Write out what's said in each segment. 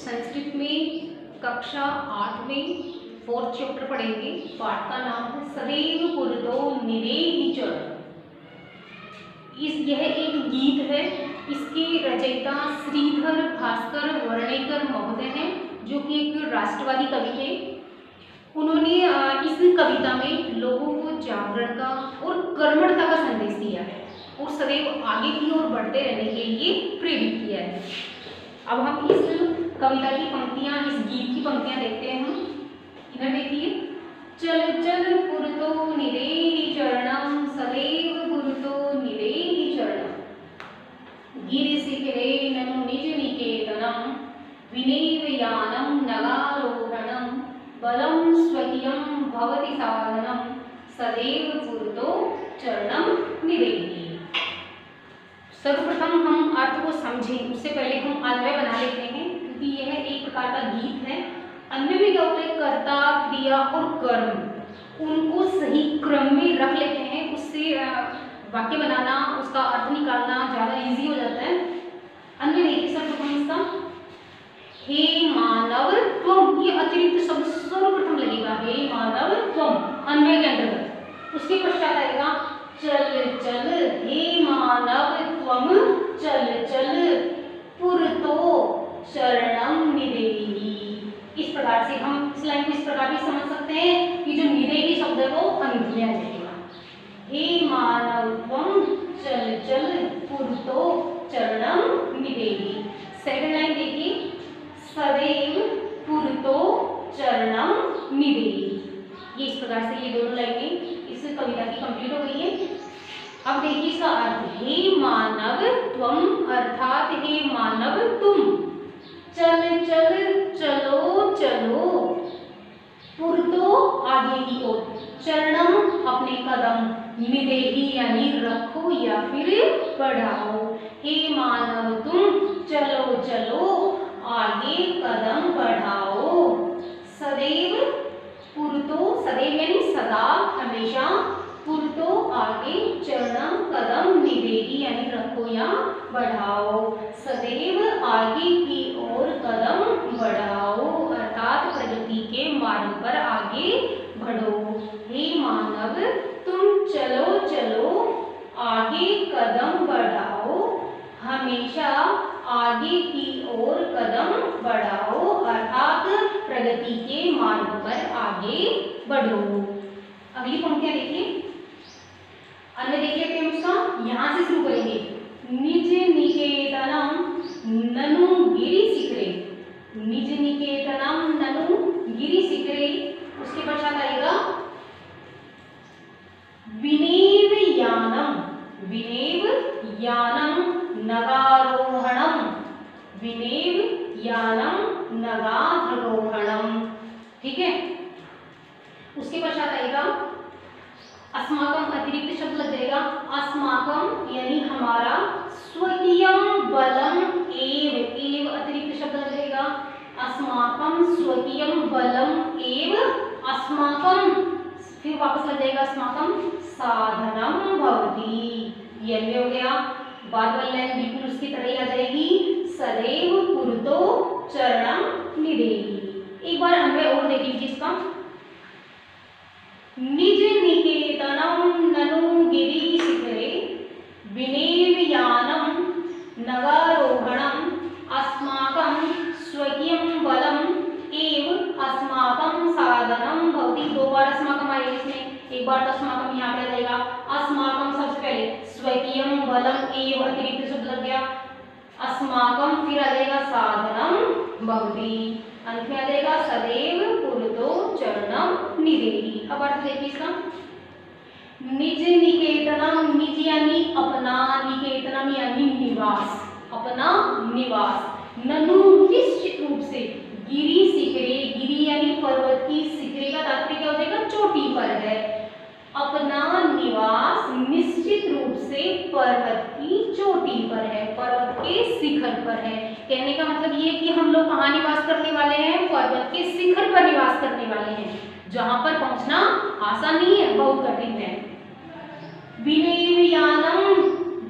संस्कृत में कक्षा 8 में 4th चैप्टर पढ़ेंगे। पाठ का नाम है सदैव पुरतो निरेहि चरण। यह एक गीत है। इसके रचयिता श्रीधर भास्कर वर्णेकर महोदय हैं, जो कि एक राष्ट्रवादी कवि थे। उन्होंने इस कविता में लोगों को जागरण का और कर्मठता का संदेश दिया है और सदैव आगे की ओर बढ़ते रहने के लिए प्रेरित किया है। अब हम इस कविता की पंक्तियां, इस गीत की पंक्तियां देखते हैं। हम इधर देखिए, चल चल पुरतो निरेहि चरणम, सदैव पुरतो निरेहि चरणम, गिरिशिखरे ननु निज निकेतनम, विनैव यानं नगारोहणं, बलं स्वकीयं भवति साधनं, सदैव पुरतो चरणं निरेहि। सर्वप्रथम हम अर्थ को समझें, उससे पहले हम अन्वय बना लेते हैं, क्योंकि यह एक प्रकार का गीत है। अन्वय में क्या होता है, कर्ता, क्रिया और कर्म, उनको सही क्रम में रख लेते हैं। उससे वाक्य बनाना, उसका अर्थ निकालना ज़्यादा इजी हो जाता है। अन्वय देखिए सर्वप्रथम इसका, हे मानव त्वम, ये अतिरिक्त शब्द सर्वप्रथम लगेगा, हे मानव त्वम अन्वय के अंतर्गत। उसके पश्चात आएगा चल चल, हे मानव त्वम चल चल, पुरतो चरणम निरेहि। इस प्रकार से हम इस लाइन को इस प्रकार भी समझ सकते हैं कि जो निरेहि शब्द है वो अंत में आ जाएगा। हे मानव त्वम चल चल, पुरतो चरणम निरेहि। सेकंड लाइन देखिए, सदैव पुरतो चरणम निरेहि। ये इस प्रकार से ये दोनों लाइनें इस कविता की कंप्लीट हो गई है। अब देखिए इसका अर्थ, हे मानव त्वम अर्थात हे मानव तुम, चल चल चलो चलो, पुरतो आगे की ओर, चरणम अपने कदम, निरेहि यानी रखो या फिर बढ़ाओ। हे मानव तुम चलो चलो, आगे कदम बढ़ाओ। सदैव पुरतो, सदैव यानी सदा, हमेशा, पुरतो आगे, चरणम कदम, निरेहि यानी रखो या बढ़ाओ। सदैव आगे की ओर कदम बढ़ाओ, अर्थात प्रगति के मार्ग पर आगे बढ़ो। हे मानव तुम चलो चलो, आगे कदम बढ़ाओ, हमेशा आगे की ओर कदम बढ़ाओ, अर्थात प्रगति के मार्ग पर आगे बढ़ो। अगली पंक्तियां देखिए, अन्य देखिए कि उसका यहां से शुरू करेंगे, निज निकेतनम ननु गिरिशिखरे, निज निकेतनम ननु गिरिशिखरे। उसके पश्चात आएगा विनैव यानम, विनैव यानम नगारोहणम, विनैव यानम नगारोहणम। ठीक है, उसके पश्चात आएगा अस्माकम, अतिरिक्त शब्द लग जाएगा, अस्माकम यानी हमारा, स्वकीयम बलम एव, एव अतिरिक्त शब्द लग जाएगा, अस्माकम स्वकीयम बलम एव, अस्माकम फिर वापस लग जाएगा अस्माकम साधनम भवति। ये अन्वय हो गया। बाद वाली लाइन बिल्कुल उसकी तरह ही आ जाएगी, सदैव पुरतो चरणम निरेहि। एक बार अन्वय और देख लीजिए इसका, निज निकेतनम ननु गिरिशिखरे, विनैव यानम नगारोहणम, अस्माकं स्वकीयं बलम एव अस्माकं साधनम भवति। दो बार अस्माकं आएगा इसमें, एक बार तो अस्माकं यहाँ पे आ जाएगा। अस्माकं सबसे पहले, स्वकीयं बलम एव अतिरिक्त शब्द लग गया, अस्माकं फिर आ जाएगा साधनम भवति, अंत में आ जाएगा सदैव पुरतो चरणम निरेहि। अब अर्थ देखिए इसका, निज निकेतनम, निज यानी अपना, निकेतनम यानी निवास, अपना निवास, ननु निश्चित रूप से, गिरिशिखरे, गिरि यानी पर्वत की, शिखरे का तात्पर्य क्या हो जाएगा, चोटी पर है। अपना निवास निश्चित रूप से पर्वत की चोटी पर है, पर्वत के शिखर पर है। कहने का मतलब ये कि हम लोग कहाँ निवास करने वाले हैं, पर्वत के शिखर पर निवास करने वाले हैं, जहां पर पहुंचना आसान नहीं है, बहुत कठिन है। विनैव यानम,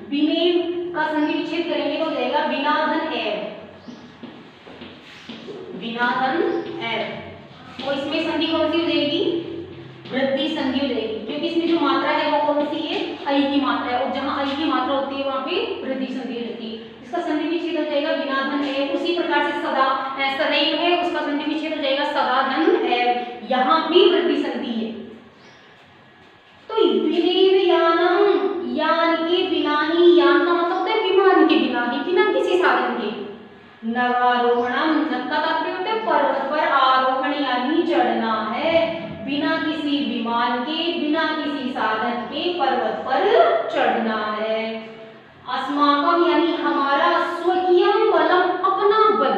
विनैव का संधि विच्छेद करेंगे तो हो जाएगा विनाधन एव, बिना धन एव। और इसमें संधि कौन सी हो जाएगी? वृद्धि संधि हो जाएगी, क्योंकि इसमें जो मात्रा है वो कौन सी है? ऐ की मात्रा है, और जहां ऐ की मात्रा होती है वहां पे वृद्धि संधि हो जाती है। इसका संधि विच्छेद हो जाएगा बिना धन एव। उसी प्रकार से सदा सदैव है, उसका संधि विच्छेद हो जाएगा सदा धन एव। यहाँ भी वृद्धि संधि है। तो विनेव यानम, यान के बिना ही, यान का मतलब होता है विमान के बिना ही, बिना किसी साधन के। नवारोहणम, नव का तात्पर्य होता है पर्वत पर आरोहण यानी चढ़ना है, बिना किसी विमान के, बिना किसी साधन के पर्वत पर चढ़ना है। अस्माकम यानी हमारा, स्वकीयम बलम अपना बल,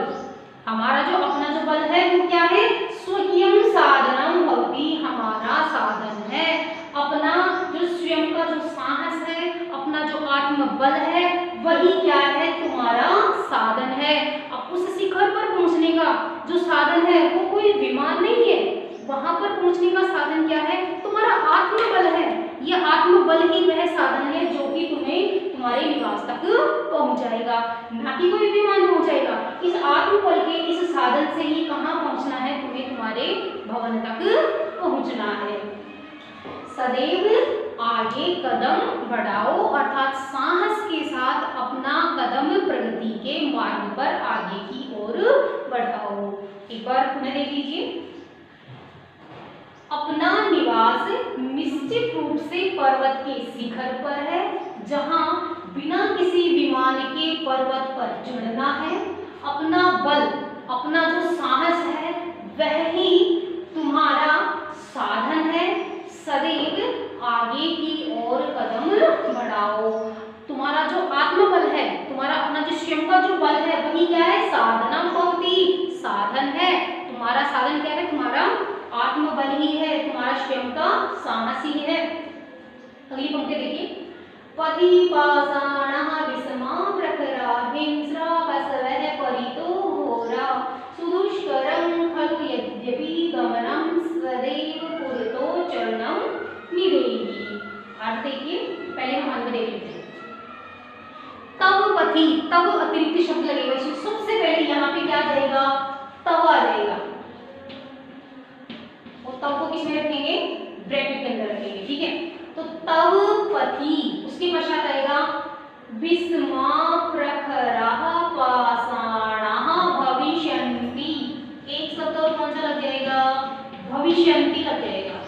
हमारा जो अपना जो बल है वो क्या है? स्वकीयम साधनम भवति, हमारा साधन है। अपना जो स्वयं का जो साहस है, अपना जो आत्मबल है, वही क्या है? तुम्हारा साधन है। अब उस शिखर पर पहुंचने का जो साधन है वो कोई विमान नहीं है, वहां पर पहुंचने का साधन क्या है? तुम्हारा आत्मबल है। यह आत्मबल ही वह साधन है जो कि तुम्हें तुम्हारे निवास तक पहुंचाएगा, ना कि कोई विमान पहुंचाएगा। इस आत्मबल के इस साधन से ही कहां पहुंचना है? तुम्हें तुम्हारे भवन तक पहुंचना है। सदैव आगे कदम बढ़ाओ, अर्थात साहस के साथ अपना कदम प्रगति के मार्ग पर आगे की ओर बढ़ाओ। एक बार पुनः देख लीजिए। अपना निवास निश्चित रूप से पर्वत के शिखर पर है, जहां बिना किसी विमान के पर्वत पर चढ़ना है। अपना बल, अपना जो साहस है वह ही तुम्हारा साधन है। सदैव आगे की ओर कदम बढ़ाओ। तुम्हारा जो आत्मबल है, तुम्हारा अपना जो स्वयं का जो बल है वही क्या है? साधनम भवति, साधन है। तुम्हारा साधन क्या है? तुम्हारा आत्मबल ही है, तुम्हारा स्वयं का साहस ही है। अगली पंक्ति देखिए। पति पाषाणः विषमा प्रखरा हिंस्रा बसवः परितो घोरा सुदुष्करं खलु यद्यपि गमनं सदैव पुरतो चरणं निदेहि। अर्थ देखिए, पहले हम अंत देख लेते हैं। तव पथि, तव अतिरिक्त शब्द लगेगा इसमें। सबसे पहले यहाँ पे क्या आ जाएगा? तव आ जाएगा, और तव को किसमें रखेंगे? ब्रैकेट के अंदर रखेंगे, ठीक है। तो तव पथि, उसके पश्चात आएगा विस्मा प्रखरः पाषाणः भविष्यन्ति। एक शब्द और कौन सा लग जाएगा? भविष्यन्ति लग जाएगा।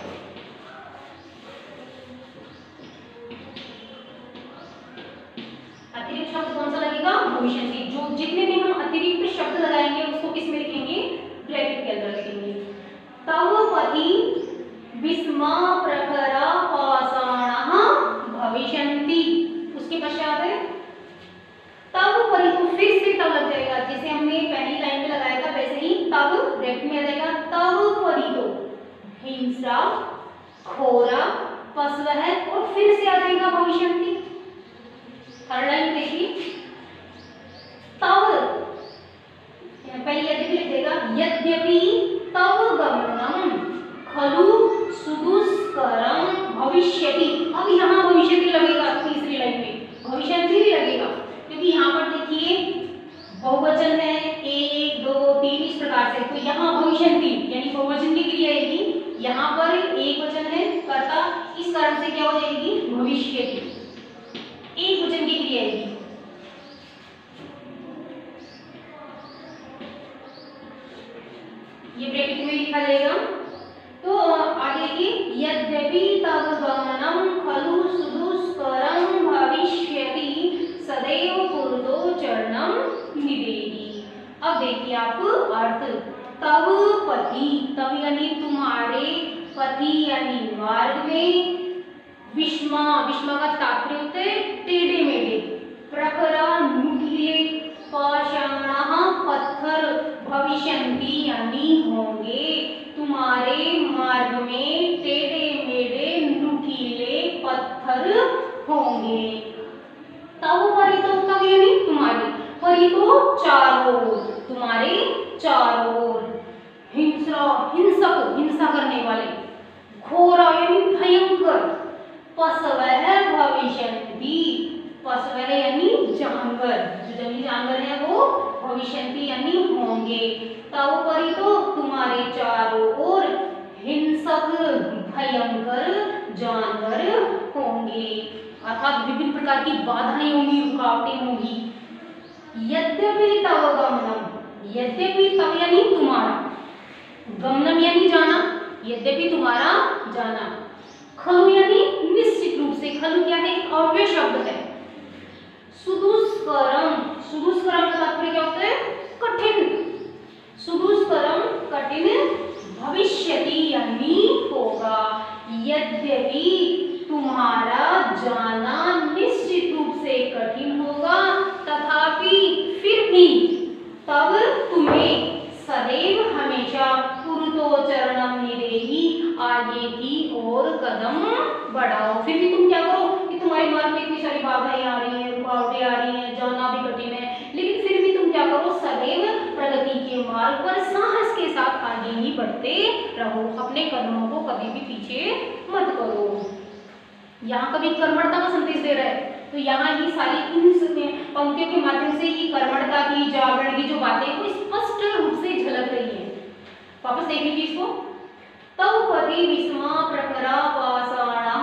अतिरिक्त शब्द कौन सा लगेगा? भविष्यन्ति। जो जितने भी हम अतिरिक्त शब्द लगाएंगे उसको किसमें लिखेंगे? ब्रैकेट के अंदर लिखेंगे। तव पथि विस्मा प्रखरा पाषाणः भविष्यन्ति, उसके पश्चात है तव परि, तो फिर से तव लग जाएगा, जैसे हमने पहली लाइन में लगाया था वैसे ही तव ब्रैकेट में आ जाएगा। तव परितो हिंस्रा खोरा पशवः, और फिर से आ जाएगा भविष्यन्ति। थर्ड लाइन देखिए। तव, पहले यद्यपि लिख देगा, यद्यपि तव गमनम खलु सुदुष्करम भविष्यति। अब यहाँ भविष्यति लगेगा, तीसरी लाइन में भविष्यति भी लगेगा, क्योंकि यहाँ पर देखिए बहुवचन है 1 2 3 इस प्रकार से। तो यहाँ भविष्यति यानी बहुवचन की क्रिया आएगी, यहाँ पर एक वचन है कर्ता, इस कारण से क्या हो जाएगी? भविष्यति, एक वचन की क्रिया आएगी। ये ब्रैकेट में लिखा जाएगा। तो आगे की यद्यपि तव गमनम खलु सुदुष्करं भविष्यति सदैव पुरतो चरणं निदेहि। अब देखिए आप अर्थ। तव पथि, तव यानी तुम्हारे, पथि यानी मार्ग में, विष्मा, विष्मा का तात्पर्य होता है टेढ़े मेढ़े, प्रखरा नुकीले, पाषाणः पत्थर, भविष्यन्ति यानी होंगे। तुम्हारे मार्ग में टेढ़े मेढ़े नुकीले पत्थर होंगे। तव परितो, तव यानी तुम्हारे, परितो चारों ओर, तुम्हारे चारों ओर। हिंस्रा, हिंसक, हिंसा करने वाले। घोरा यानी भयंकर। पशवः भविष्यन्ति, पशवः यानी जानवर, जो जंगली जानवर है वो भविष्यन्ति यानी होंगे। होंगे, तब परी तो तुम्हारे चारों ओर हिंसक भयंकर जानवर होंगे। अर्थात विभिन्न प्रकार की बाधाएं होंगी, रुकावटें होंगी। यद्यपि तव गमनम, यद्यपि तव यानी तुम्हारा, गमनम यानी जाना, यद्यपि तुम्हारा जाना, खलु यानी निश्चित रूप से, खलु क्या है, अव्यय शब्द है। सुदुष्करम, सुदुष्करम का तात्पर्य क्या होता है, कठिन, सुदुष्करम कठिन भविष्यति यानी होगा। यद्यपि तुम्हारा जाना निश्चित रूप से कठिन होगा, तथापि फिर भी तब तुम्हें सदैव हमेशा पुरुतो चरणम निदेहि, आगे की ओर कदम बढ़ाओ। फिर भी तुम क्या करो कि तुम्हारे मार्ग में इतनी सारी बाधाएं आ रही हैं, रुकावटें आ रही हैं, जाना भी कठिन है, लेकिन फिर भी तुम क्या करो, सदैव प्रगति के मार्ग पर साहस के साथ आगे ही बढ़ते रहो, अपने कदमों को कभी भी पीछे मत करो। यहाँ कभी कर्मठता का संदेश दे रहा है, तो यहाँ ही सारी इन पंक्तियों के माध्यम से ये कर्मठता की, जागरण की जो बातें हैं वो स्पष्ट रूप से झलक रही है। वापस देख लीजिए इसको। तव पति विस्मा प्रखरा पाषाणा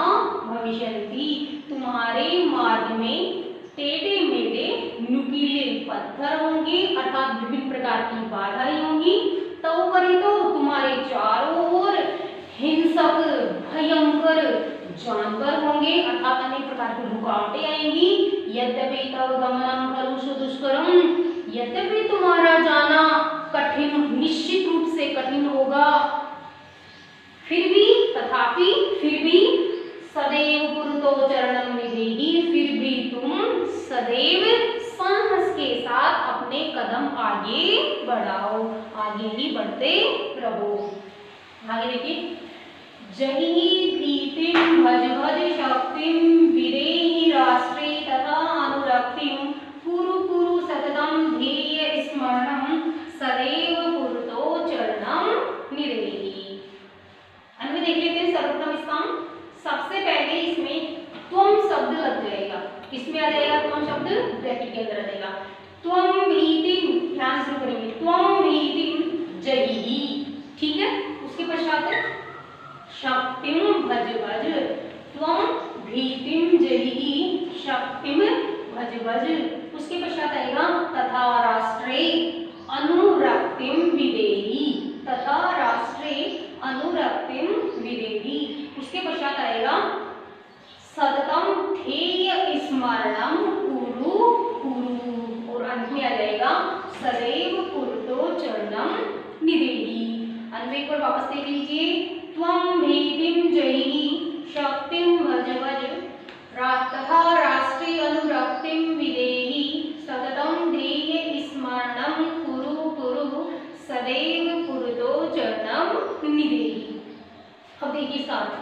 भविष्यन्ति, तुम्हारे मार्ग में टेढ़े मेढ़े नुकीले पत्थर होंगे, अर्थात विभिन्न प्रकार की बाधाएं होंगी। तव परि तो तुम्हारे चारों ओर हिंसक भयंकर जानवर होंगे, अर्थात अनेक प्रकार की रुकावटें आएंगी। यद्यपि तव गमनम खलु सुदुष्करम, यद्यपि तुम्हारा जाना कठिन, निश्चित रूप से कठिन होगा, फिर भी, तथापि फिर भी सदैव पुरुतो चरणम निदेहि, फिर भी तुम सदैव साहस के साथ अपने कदम आगे बढ़ाओ, आगे ही बढ़ते रहो। आगे देखिए, जहि प्रीतिम भज भज शक्तिम विदेहि राष्ट्रे तथा अनुरक्तिम कुरु कुरु सततम ध्येय स्मरणम सदैव पुरुतो चरणम निदेहि। अन्य देख लेते हैं सर्वप्रथम इसका। सबसे पहले इसमें त्वम शब्द लग जाएगा, किसमें आ जाएगा त्वम शब्द, ब्रैकेट के अंदर आ जाएगा। त्वम भीतिम, ध्यान से करेंगे, त्वम भीतिम जहि, ठीक है। उसके पश्चात है शक्तिम भज भज, त्वम भीतिम जहि शक्तिम भज भज। उसके पश्चात आएगा तथा राष्ट्रे अनुरक्तिम विदेहि, तथा राष्ट्रे अनुरक्तिम विदेहि। उसके पश्चात आएगा सततम ध्येय स्मरणम कुरु कुरु, और अंत में आ जाएगा सदैव पुरुतो चरणम निदेहि। अन्वय पर वापस देख लीजिए। त्वं भीतिम जहि शक्तिम भज भज, तथा राष्ट्रे अनुरक्तिम विदेहि, सततम ध्येय स्मरणम कुरु कुरु, सदैव पुरुतो चरणम निदेहि। अब देखिए साथ,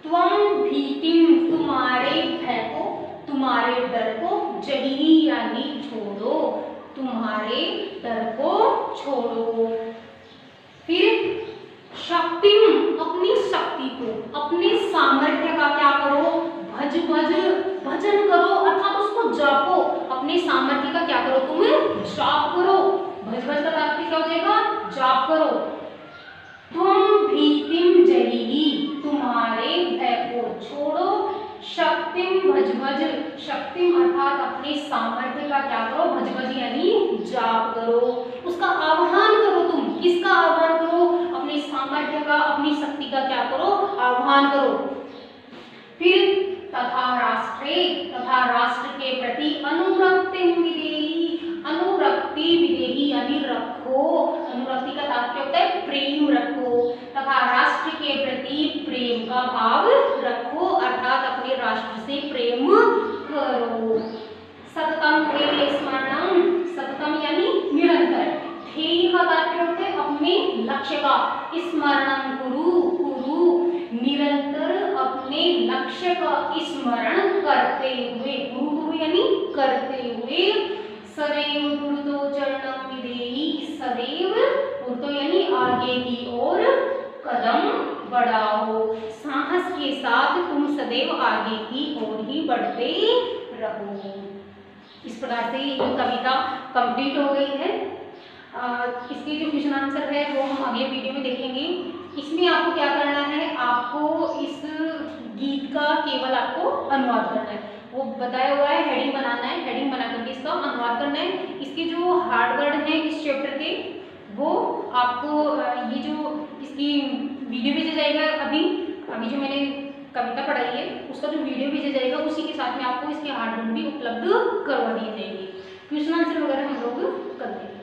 त्वं भीतिम तुम्हारे भय को, तुम्हारे डर को, जहि यानी छोड़ो, तुम्हारे डर को छोड़ो। फिर शक्तिम अपनी शक्ति को, अपने सामर्थ्य का क्या करो, भज भज, भजन करो, अर्थात उसको जापो, अपने सामर्थ्य का क्या करो, तुम जाप करो। भज भज का तात्पर्य क्या हो जाएगा, जाप करो। तुम भीतिम जहि, तुम्हारे भय को छोड़ो, शक्तिम भज भज, शक्तिम अर्थात अपने सामर्थ्य का क्या करो, भज भज यानी जाप करो, उसका आह्वान करो। तुम किसका आह्वान करो, अपने सामर्थ्य का, अपनी शक्ति का क्या करो, आह्वान करो। फिर तथा राष्ट्रे, तथा राष्ट्र के प्रति अनुरक्ति विदेहि, अनुरक्ति विदेहि यानी रखो, अनुरक्ति का तात्पर्य होता है प्रेम रखो, तथा राष्ट्र के प्रति प्रेम का भाव रखो, अर्थात अपने राष्ट्र से प्रेम करो। सततम ध्येय स्मरणम, सततम यानी निरंतर, ध्येय का तात्पर्य होता है अपने लक्ष्य का, स्मरणम कुरु कुरु, निरंतर अपने लक्ष्य का स्मरण करते हुए, गुरु गुरु यानी करते हुए, सदैव पुरुतो चरणम विदेहि, सदैव पुरुतो यानी आगे की ओर कदम बढ़ाओ, साहस के साथ तुम सदैव आगे की ओर ही बढ़ते रहो। इस प्रकार से ये कविता कंप्लीट हो गई है। इसके जो क्वेश्चन आंसर है वो हम अगले वीडियो में देखेंगे। इसमें आपको क्या करना है, आपको इस गीत का केवल आपको अनुवाद करना है, वो बताया हुआ है, हेडिंग बनाना है, हेडिंग बना करके इसका अनुवाद करना है। इसके जो हार्ड वर्ड हैं इस चैप्टर के वो आपको ये जो इसकी वीडियो भेजा जाएगा, अभी जो मैंने कविता पढ़ाई है उसका जो वीडियो भेजा जाएगा उसी के साथ में आपको इसके हार्ड वर्ड भी उपलब्ध करवा दिए जाएंगे। क्वेश्चन आंसर वगैरह हम लोग कर देंगे।